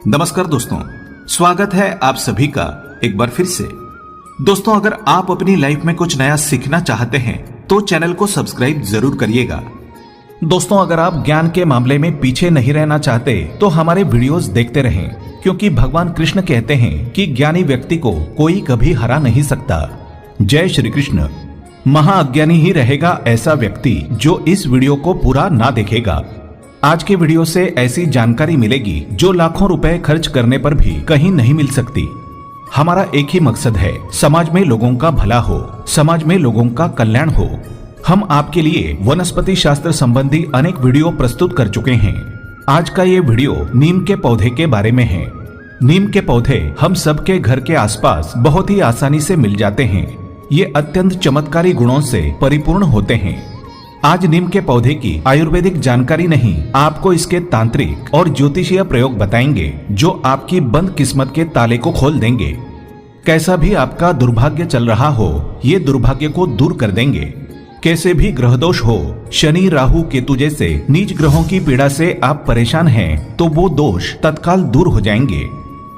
नमस्कार दोस्तों, स्वागत है आप सभी का एक बार फिर से। दोस्तों, अगर आप अपनी लाइफ में कुछ नया सीखना चाहते हैं तो चैनल को सब्सक्राइब जरूर करिएगा। दोस्तों, अगर आप ज्ञान के मामले में पीछे नहीं रहना चाहते तो हमारे वीडियोस देखते रहें, क्योंकि भगवान कृष्ण कहते हैं कि ज्ञानी व्यक्ति को कोई कभी हरा नहीं सकता। जय श्री कृष्ण। महाअज्ञानी ही रहेगा ऐसा व्यक्ति जो इस वीडियो को पूरा ना देखेगा। आज के वीडियो से ऐसी जानकारी मिलेगी जो लाखों रुपए खर्च करने पर भी कहीं नहीं मिल सकती। हमारा एक ही मकसद है, समाज में लोगों का भला हो, समाज में लोगों का कल्याण हो। हम आपके लिए वनस्पति शास्त्र संबंधी अनेक वीडियो प्रस्तुत कर चुके हैं। आज का ये वीडियो नीम के पौधे के बारे में है। नीम के पौधे हम सबके घर के आसपास बहुत ही आसानी से मिल जाते हैं। ये अत्यंत चमत्कारी गुणों से परिपूर्ण होते हैं। आज नीम के पौधे की आयुर्वेदिक जानकारी नहीं, आपको इसके तांत्रिक और ज्योतिषीय प्रयोग बताएंगे जो आपकी बंद किस्मत के ताले को खोल देंगे। कैसा भी आपका दुर्भाग्य चल रहा हो, ये दुर्भाग्य को दूर कर देंगे। कैसे भी ग्रह दोष हो, शनि राहु केतु जैसे नीच ग्रहों की पीड़ा से आप परेशान हैं तो वो दोष तत्काल दूर हो जाएंगे।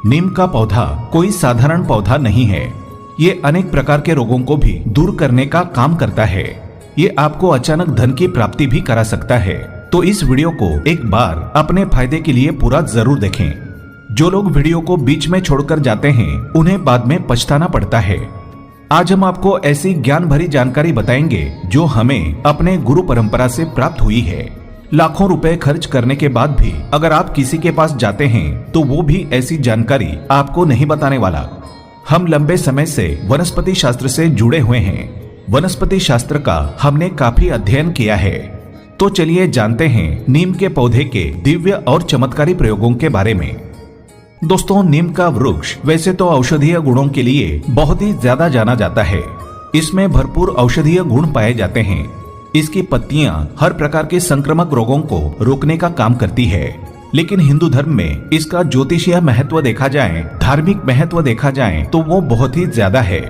नीम का पौधा कोई साधारण पौधा नहीं है। ये अनेक प्रकार के रोगों को भी दूर करने का काम करता है। ये आपको अचानक धन की प्राप्ति भी करा सकता है। तो इस वीडियो को एक बार अपने फायदे के लिए पूरा जरूर देखें। जो लोग वीडियो को बीच में छोड़कर जाते हैं उन्हें बाद में पछताना पड़ता है। आज हम आपको ऐसी ज्ञान भरी जानकारी बताएंगे जो हमें अपने गुरु परंपरा से प्राप्त हुई है। लाखों रुपए खर्च करने के बाद भी अगर आप किसी के पास जाते हैं तो वो भी ऐसी जानकारी आपको नहीं बताने वाला। हम लंबे समय से वनस्पति शास्त्र से जुड़े हुए हैं। वनस्पति शास्त्र का हमने काफी अध्ययन किया है। तो चलिए जानते हैं नीम के पौधे के दिव्य और चमत्कारी प्रयोगों के बारे में। दोस्तों, नीम का वृक्ष वैसे तो औषधीय गुणों के लिए बहुत ही ज्यादा जाना जाता है। इसमें भरपूर औषधीय गुण पाए जाते हैं। इसकी पत्तियां हर प्रकार के संक्रामक रोगों को रोकने का काम करती है। लेकिन हिंदू धर्म में इसका ज्योतिषीय महत्व देखा जाए, धार्मिक महत्व देखा जाए तो वो बहुत ही ज्यादा है।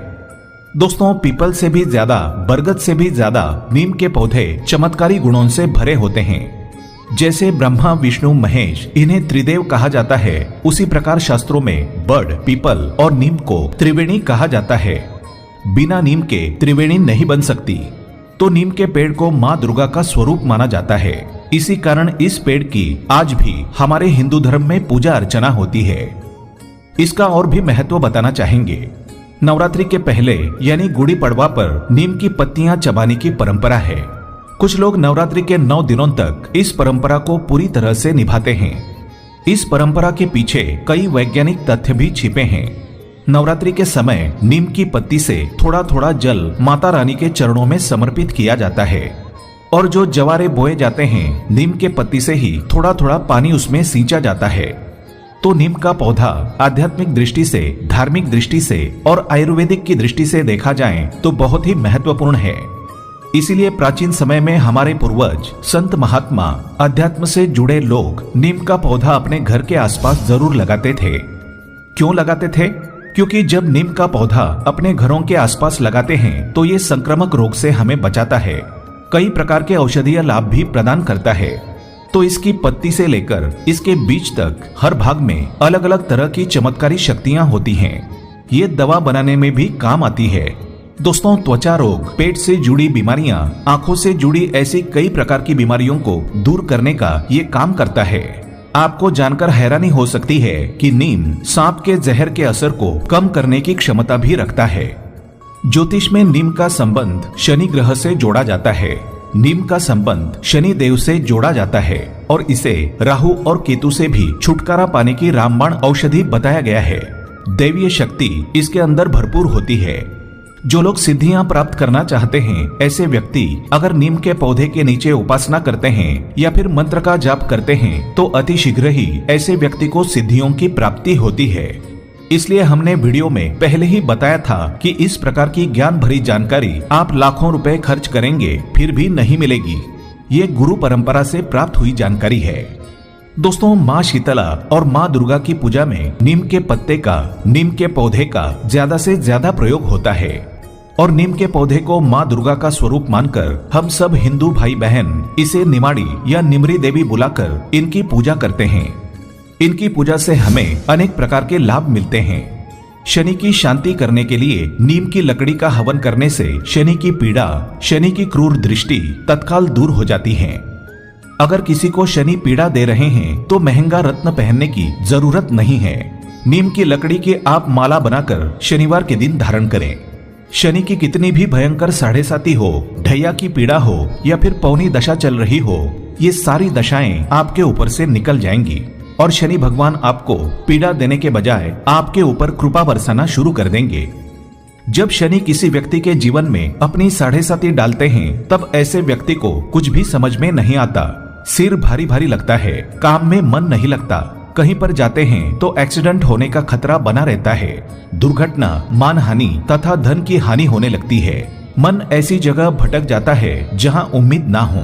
दोस्तों, पीपल से भी ज्यादा, बरगद से भी ज्यादा नीम के पौधे चमत्कारी गुणों से भरे होते हैं। जैसे ब्रह्मा विष्णु महेश इन्हें त्रिदेव कहा जाता है, उसी प्रकार शास्त्रों में बड़, पीपल और नीम को त्रिवेणी कहा जाता है। बिना नीम के त्रिवेणी नहीं बन सकती। तो नीम के पेड़ को माँ दुर्गा का स्वरूप माना जाता है। इसी कारण इस पेड़ की आज भी हमारे हिंदू धर्म में पूजा अर्चना होती है। इसका और भी महत्व बताना चाहेंगे। नवरात्रि के पहले यानी गुड़ी पड़वा पर नीम की पत्तियां चबाने की परंपरा है। कुछ लोग नवरात्रि के 9 दिनों तक इस परंपरा को पूरी तरह से निभाते हैं। इस परंपरा के पीछे कई वैज्ञानिक तथ्य भी छिपे हैं। नवरात्रि के समय नीम की पत्ती से थोड़ा थोड़ा जल माता रानी के चरणों में समर्पित किया जाता है और जो जवारे बोए जाते हैं, नीम के पत्ती से ही थोड़ा थोड़ा पानी उसमें सींचा जाता है। तो नीम का पौधा आध्यात्मिक दृष्टि से, धार्मिक दृष्टि से और आयुर्वेदिक की दृष्टि से देखा जाए तो बहुत ही महत्वपूर्ण है। इसीलिए प्राचीन समय में हमारे पूर्वज, संत महात्मा, अध्यात्म से जुड़े लोग नीम का पौधा अपने घर के आसपास जरूर लगाते थे। क्यों लगाते थे? क्योंकि जब नीम का पौधा अपने घरों के आसपास लगाते हैं तो ये संक्रामक रोग से हमें बचाता है। कई प्रकार के औषधीय लाभ भी प्रदान करता है। तो इसकी पत्ती से लेकर इसके बीज तक हर भाग में अलग अलग तरह की चमत्कारी शक्तियां होती हैं। ये दवा बनाने में भी काम आती है। दोस्तों, त्वचा रोग, पेट से जुड़ी बीमारियां, आंखों से जुड़ी ऐसी कई प्रकार की बीमारियों को दूर करने का ये काम करता है। आपको जानकर हैरानी हो सकती है कि नीम सांप के जहर के असर को कम करने की क्षमता भी रखता है। ज्योतिष में नीम का संबंध शनि ग्रह से जोड़ा जाता है। नीम का संबंध शनि देव से जोड़ा जाता है और इसे राहु और केतु से भी छुटकारा पाने की रामबाण औषधि बताया गया है। दैवीय शक्ति इसके अंदर भरपूर होती है। जो लोग सिद्धियां प्राप्त करना चाहते हैं, ऐसे व्यक्ति अगर नीम के पौधे के नीचे उपासना करते हैं या फिर मंत्र का जाप करते हैं तो अति शीघ्र ही ऐसे व्यक्ति को सिद्धियों की प्राप्ति होती है। इसलिए हमने वीडियो में पहले ही बताया था कि इस प्रकार की ज्ञान भरी जानकारी आप लाखों रुपए खर्च करेंगे फिर भी नहीं मिलेगी। ये गुरु परंपरा से प्राप्त हुई जानकारी है। दोस्तों, माँ शीतला और माँ दुर्गा की पूजा में नीम के पत्ते का, नीम के पौधे का ज्यादा से ज्यादा प्रयोग होता है और नीम के पौधे को माँ दुर्गा का स्वरूप मानकर हम सब हिंदू भाई बहन इसे निमाड़ी या निमरी देवी बुलाकर इनकी पूजा करते हैं। इनकी पूजा से हमें अनेक प्रकार के लाभ मिलते हैं। शनि की शांति करने के लिए नीम की लकड़ी का हवन करने से शनि की पीड़ा, शनि की क्रूर दृष्टि तत्काल दूर हो जाती है। अगर किसी को शनि पीड़ा दे रहे हैं तो महंगा रत्न पहनने की जरूरत नहीं है। नीम की लकड़ी की आप माला बनाकर शनिवार के दिन धारण करें। शनि की कितनी भी भयंकर साढ़े साती हो, ढैया की पीड़ा हो या फिर पौनी दशा चल रही हो, ये सारी दशाएं आपके ऊपर से निकल जाएंगी और शनि भगवान आपको पीड़ा देने के बजाय आपके ऊपर कृपा बरसाना शुरू कर देंगे। जब शनि किसी व्यक्ति के जीवन में अपनी साढ़े साती डालते हैं तब ऐसे व्यक्ति को कुछ भी समझ में नहीं आता। सिर भारी भारी लगता है, काम में मन नहीं लगता, कहीं पर जाते हैं तो एक्सीडेंट होने का खतरा बना रहता है, दुर्घटना, मानहानि तथा धन की हानि होने लगती है। मन ऐसी जगह भटक जाता है जहां उम्मीद ना हो।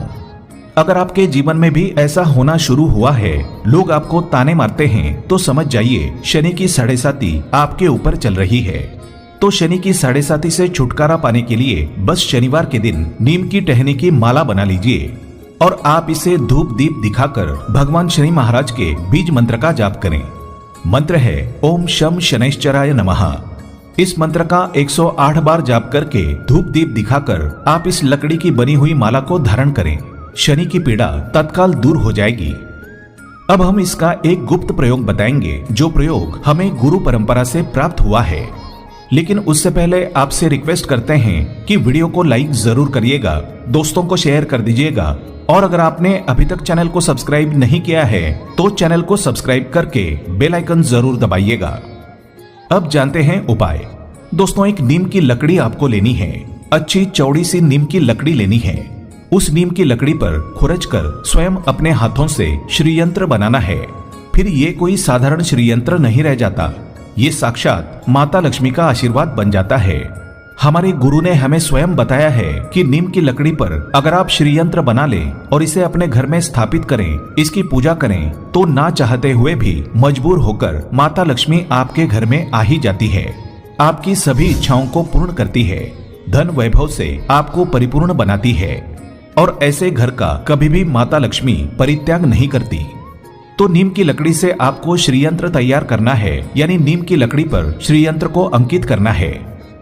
अगर आपके जीवन में भी ऐसा होना शुरू हुआ है, लोग आपको ताने मारते हैं, तो समझ जाइए शनि की साढ़े साती आपके ऊपर चल रही है। तो शनि की साढ़े साती से छुटकारा पाने के लिए बस शनिवार के दिन नीम की टहनी की माला बना लीजिए और आप इसे धूप दीप दिखाकर भगवान शनि महाराज के बीज मंत्र का जाप करें। मंत्र है ओम शम शनैश्चराय नमः। इस मंत्र का 108 बार जाप करके धूप दीप दिखाकर आप इस लकड़ी की बनी हुई माला को धारण करें। शनि की पीड़ा तत्काल दूर हो जाएगी। अब हम इसका एक गुप्त प्रयोग बताएंगे, जो प्रयोग हमें गुरु परंपरा से प्राप्त हुआ है। लेकिन उससे पहले आपसे रिक्वेस्ट करते हैं कि वीडियो को लाइक जरूर करिएगा, दोस्तों को शेयर कर दीजिएगा और अगर आपने अभी तक चैनल को सब्सक्राइब नहीं किया है तो चैनल को सब्सक्राइब करके बेल आइकन जरूर दबाइएगा। अब जानते हैं उपाय। दोस्तों, एक नीम की लकड़ी आपको लेनी है। अच्छी चौड़ी सी नीम की लकड़ी लेनी है। उस नीम की लकड़ी पर खुरच कर स्वयं अपने हाथों से श्री यंत्र बनाना है। फिर ये कोई साधारण श्री यंत्र नहीं रह जाता, ये साक्षात माता लक्ष्मी का आशीर्वाद बन जाता है। हमारे गुरु ने हमें स्वयं बताया है कि नीम की लकड़ी पर अगर आप श्री यंत्र बना लें और इसे अपने घर में स्थापित करें, इसकी पूजा करें, तो ना चाहते हुए भी मजबूर होकर माता लक्ष्मी आपके घर में आ ही जाती है। आपकी सभी इच्छाओं को पूर्ण करती है, धन वैभव से आपको परिपूर्ण बनाती है और ऐसे घर का कभी भी माता लक्ष्मी परित्याग नहीं करती। तो नीम की लकड़ी से आपको श्री यंत्र तैयार करना है, यानी नीम की लकड़ी पर श्री यंत्र को अंकित करना है।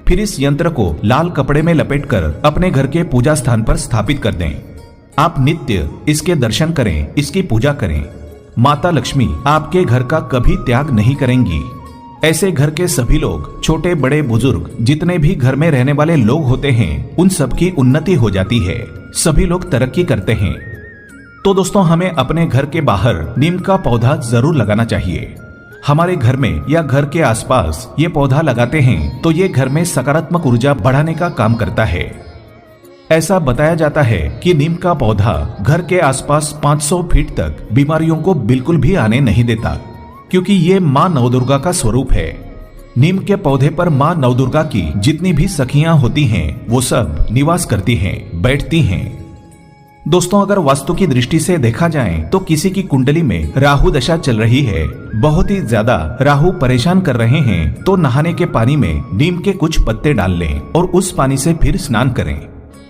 फिर इस यंत्र को लाल कपड़े में लपेटकर अपने घर के पूजा स्थान पर स्थापित कर दें। आप नित्य इसके दर्शन करें, इसकी पूजा करें। माता लक्ष्मी आपके घर का कभी त्याग नहीं करेंगी। ऐसे घर के सभी लोग, छोटे बड़े बुजुर्ग, जितने भी घर में रहने वाले लोग होते हैं, उन सबकी उन्नति हो जाती है, सभी लोग तरक्की करते हैं। तो दोस्तों, हमें अपने घर के बाहर नीम का पौधा जरूर लगाना चाहिए। हमारे घर में या घर के आसपास ये पौधा लगाते हैं तो ये घर में सकारात्मक ऊर्जा बढ़ाने का काम करता है। ऐसा बताया जाता है कि नीम का पौधा घर के आसपास 500 फीट तक बीमारियों को बिल्कुल भी आने नहीं देता, क्योंकि ये माँ नवदुर्गा का स्वरूप है। नीम के पौधे पर माँ नवदुर्गा की जितनी भी सखियां होती हैं, वो सब निवास करती हैं, बैठती हैं। दोस्तों, अगर वास्तु की दृष्टि से देखा जाए तो किसी की कुंडली में राहु दशा चल रही है, बहुत ही ज्यादा राहु परेशान कर रहे हैं, तो नहाने के पानी में नीम के कुछ पत्ते डाल लें और उस पानी से फिर स्नान करें।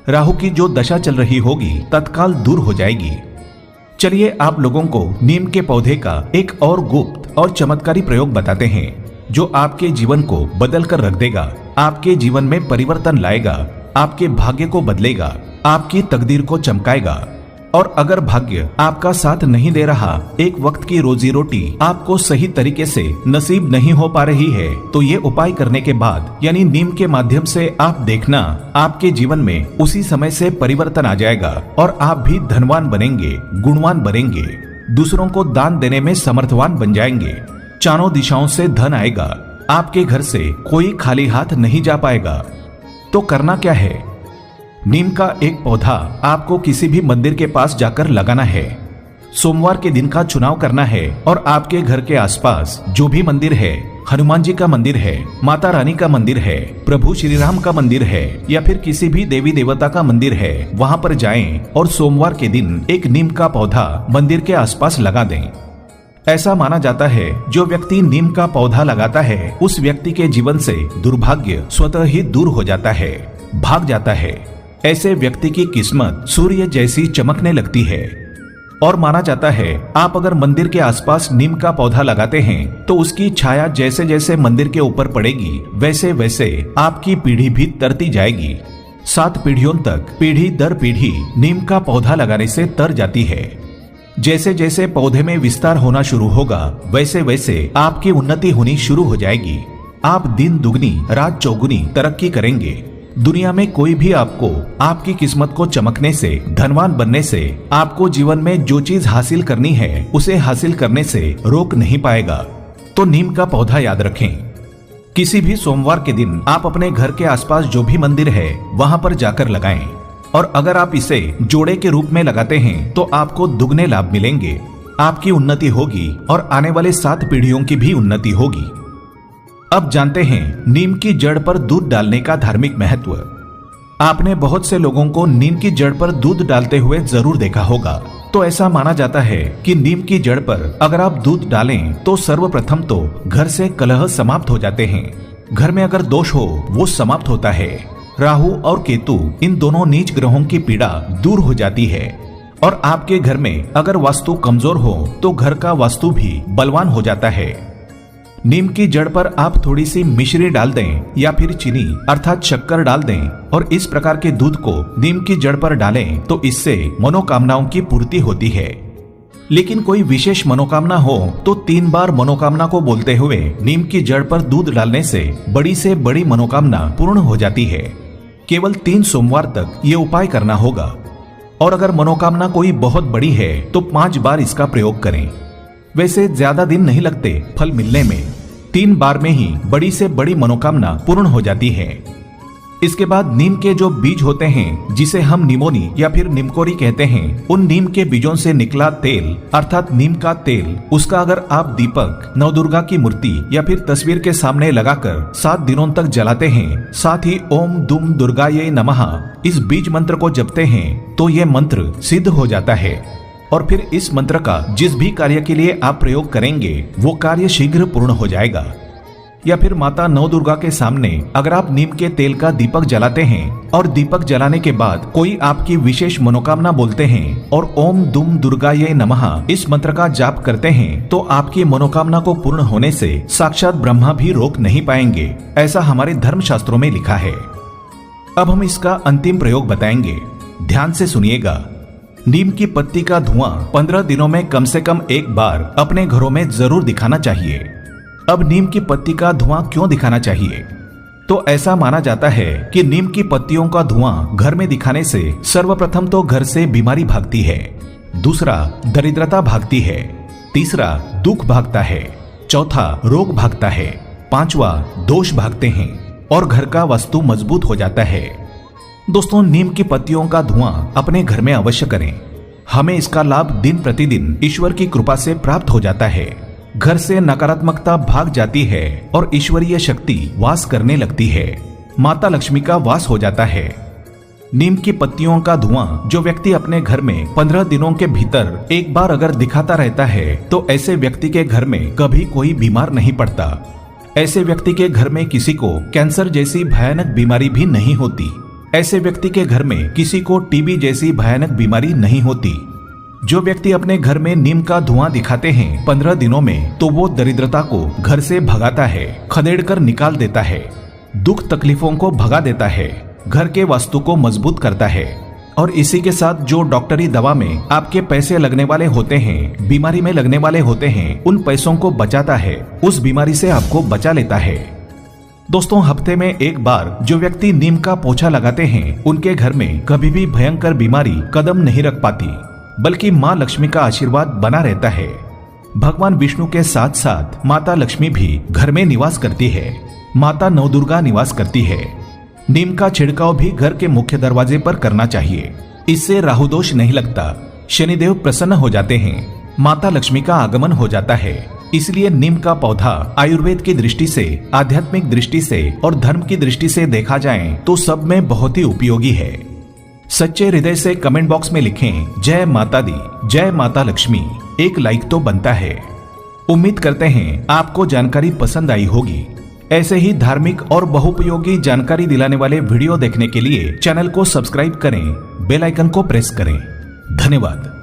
राहु की जो दशा चल रही होगी तत्काल दूर हो जाएगी। चलिए आप लोगों को नीम के पौधे का एक और गुप्त और चमत्कारी प्रयोग बताते हैं, जो आपके जीवन को बदल कर रख देगा, आपके जीवन में परिवर्तन लाएगा, आपके भाग्य को बदलेगा, आपकी तकदीर को चमकाएगा। और अगर भाग्य आपका साथ नहीं दे रहा, एक वक्त की रोजी रोटी आपको सही तरीके से नसीब नहीं हो पा रही है, तो ये उपाय करने के बाद, यानी नीम के माध्यम से आप देखना, आपके जीवन में उसी समय से परिवर्तन आ जाएगा और आप भी धनवान बनेंगे, गुणवान बनेंगे, दूसरों को दान देने में समर्थवान बन जाएंगे। चारों दिशाओं से धन आएगा, आपके घर से कोई खाली हाथ नहीं जा पाएगा। तो करना क्या है? नीम का एक पौधा आपको किसी भी मंदिर के पास जाकर लगाना है। सोमवार के दिन का चुनाव करना है और आपके घर के आसपास जो भी मंदिर है, हनुमान जी का मंदिर है, माता रानी का मंदिर है, प्रभु श्री राम का मंदिर है या फिर किसी भी देवी देवता का मंदिर है, वहां पर जाएं और सोमवार के दिन एक नीम का पौधा मंदिर के आसपास लगा दें। ऐसा माना जाता है जो व्यक्ति नीम का पौधा लगाता है, उस व्यक्ति के जीवन से दुर्भाग्य स्वतः ही दूर हो जाता है, भाग जाता है। ऐसे व्यक्ति की किस्मत सूर्य जैसी चमकने लगती है। और माना जाता है आप अगर मंदिर के आसपास नीम का पौधा लगाते हैं तो उसकी छाया जैसे जैसे मंदिर के ऊपर पड़ेगी वैसे वैसे आपकी पीढ़ी भी तरती जाएगी। 7 पीढ़ियों तक पीढ़ी दर पीढ़ी नीम का पौधा लगाने से तर जाती है। जैसे जैसे पौधे में विस्तार होना शुरू होगा वैसे वैसे आपकी उन्नति होनी शुरू हो जाएगी। आप दिन दुगनी रात चौगुनी तरक्की करेंगे। दुनिया में कोई भी आपको आपकी किस्मत को चमकने से, धनवान बनने से, आपको जीवन में जो चीज हासिल करनी है उसे हासिल करने से रोक नहीं पाएगा। तो नीम का पौधा याद रखें। किसी भी सोमवार के दिन आप अपने घर के आसपास जो भी मंदिर है वहां पर जाकर लगाएं। और अगर आप इसे जोड़े के रूप में लगाते हैं तो आपको दुगने लाभ मिलेंगे। आपकी उन्नति होगी और आने वाले 7 पीढ़ियों की भी उन्नति होगी। अब जानते हैं नीम की जड़ पर दूध डालने का धार्मिक महत्व। आपने बहुत से लोगों को नीम की जड़ पर दूध डालते हुए जरूर देखा होगा। तो ऐसा माना जाता है कि नीम की जड़ पर अगर आप दूध डालें तो सर्वप्रथम तो घर से कलह समाप्त हो जाते हैं। घर में अगर दोष हो वो समाप्त होता है। राहु और केतु इन दोनों नीच ग्रहों की पीड़ा दूर हो जाती है। और आपके घर में अगर वास्तु कमजोर हो तो घर का वास्तु भी बलवान हो जाता है। नीम की जड़ पर आप थोड़ी सी मिश्री डाल दें या फिर चीनी अर्थात शक्कर डाल दें और इस प्रकार के दूध को नीम की जड़ पर डालें तो इससे मनोकामनाओं की पूर्ति होती है। लेकिन कोई विशेष मनोकामना हो तो 3 बार मनोकामना को बोलते हुए नीम की जड़ पर दूध डालने से बड़ी मनोकामना पूर्ण हो जाती है। केवल 3 सोमवार तक ये उपाय करना होगा। और अगर मनोकामना कोई बहुत बड़ी है तो 5 बार इसका प्रयोग करें। वैसे ज्यादा दिन नहीं लगते फल मिलने में। 3 बार में ही बड़ी से बड़ी मनोकामना पूर्ण हो जाती है। इसके बाद नीम के जो बीज होते हैं जिसे हम निमोनी या फिर निमकोरी कहते हैं, उन नीम के बीजों से निकला तेल अर्थात नीम का तेल, उसका अगर आप दीपक, नवदुर्गा की मूर्ति या फिर तस्वीर के सामने लगाकर 7 दिनों तक जलाते हैं, साथ ही ओम दुम दुर्गाये नमः इस बीज मंत्र को जपते हैं तो ये मंत्र सिद्ध हो जाता है। और फिर इस मंत्र का जिस भी कार्य के लिए आप प्रयोग करेंगे वो कार्य शीघ्र पूर्ण हो जाएगा। या फिर माता नवदुर्गा के सामने अगर आप नीम के तेल का दीपक जलाते हैं और दीपक जलाने के बाद कोई आपकी विशेष मनोकामना बोलते हैं और ओम दुम दुर्गाये नमः इस मंत्र का जाप करते हैं तो आपकी मनोकामना को पूर्ण होने से साक्षात ब्रह्मा भी रोक नहीं पाएंगे। ऐसा हमारे धर्म शास्त्रों में लिखा है। अब हम इसका अंतिम प्रयोग बताएंगे, ध्यान से सुनिएगा। नीम की पत्ती का धुआं 15 दिनों में कम से कम 1 बार अपने घरों में जरूर दिखाना चाहिए। अब नीम की पत्ती का धुआं क्यों दिखाना चाहिए? तो ऐसा माना जाता है कि नीम की पत्तियों का धुआं घर में दिखाने से सर्वप्रथम तो घर से बीमारी भागती है, दूसरा दरिद्रता भागती है, तीसरा दुख भागता है, चौथा रोग भागता है, 5वां दोष भागते हैं और घर का वास्तु मजबूत हो जाता है। दोस्तों, नीम की पत्तियों का धुआं अपने घर में अवश्य करें। हमें इसका लाभ दिन प्रतिदिन ईश्वर की कृपा से प्राप्त हो जाता है। घर से नकारात्मकता भाग जाती है और ईश्वरीय शक्ति वास करने लगती है। माता लक्ष्मी का वास हो जाता है। नीम की पत्तियों का धुआं जो व्यक्ति अपने घर में 15 दिनों के भीतर 1 बार अगर दिखाता रहता है तो ऐसे व्यक्ति के घर में कभी कोई बीमार नहीं पड़ता। ऐसे व्यक्ति के घर में किसी को कैंसर जैसी भयानक बीमारी भी नहीं होती। ऐसे व्यक्ति के घर में किसी को टीबी जैसी भयानक बीमारी नहीं होती। जो व्यक्ति अपने घर में नीम का धुआं दिखाते हैं 15 दिनों में तो वो दरिद्रता को घर से भगाता है, खदेड़ कर निकाल देता है, दुख तकलीफों को भगा देता है, घर के वास्तु को मजबूत करता है। और इसी के साथ जो डॉक्टरी दवा में आपके पैसे लगने वाले होते हैं, बीमारी में लगने वाले होते हैं, उन पैसों को बचाता है, उस बीमारी से आपको बचा लेता है। दोस्तों, हफ्ते में 1 बार जो व्यक्ति नीम का पोछा लगाते हैं उनके घर में कभी भी भयंकर बीमारी कदम नहीं रख पाती, बल्कि माँ लक्ष्मी का आशीर्वाद बना रहता है। भगवान विष्णु के साथ साथ माता लक्ष्मी भी घर में निवास करती है, माता नवदुर्गा निवास करती है। नीम का छिड़काव भी घर के मुख्य दरवाजे पर करना चाहिए। इससे राहु दोष नहीं लगता, शनिदेव प्रसन्न हो जाते हैं, माता लक्ष्मी का आगमन हो जाता है। इसलिए नीम का पौधा आयुर्वेद की दृष्टि से, आध्यात्मिक दृष्टि से और धर्म की दृष्टि से देखा जाए तो सब में बहुत ही उपयोगी है। सच्चे हृदय से कमेंट बॉक्स में लिखें जय माता दी, जय माता लक्ष्मी। एक लाइक तो बनता है। उम्मीद करते हैं आपको जानकारी पसंद आई होगी। ऐसे ही धार्मिक और बहुपयोगी जानकारी दिलाने वाले वीडियो देखने के लिए चैनल को सब्सक्राइब करें, बेल आइकन को प्रेस करें। धन्यवाद।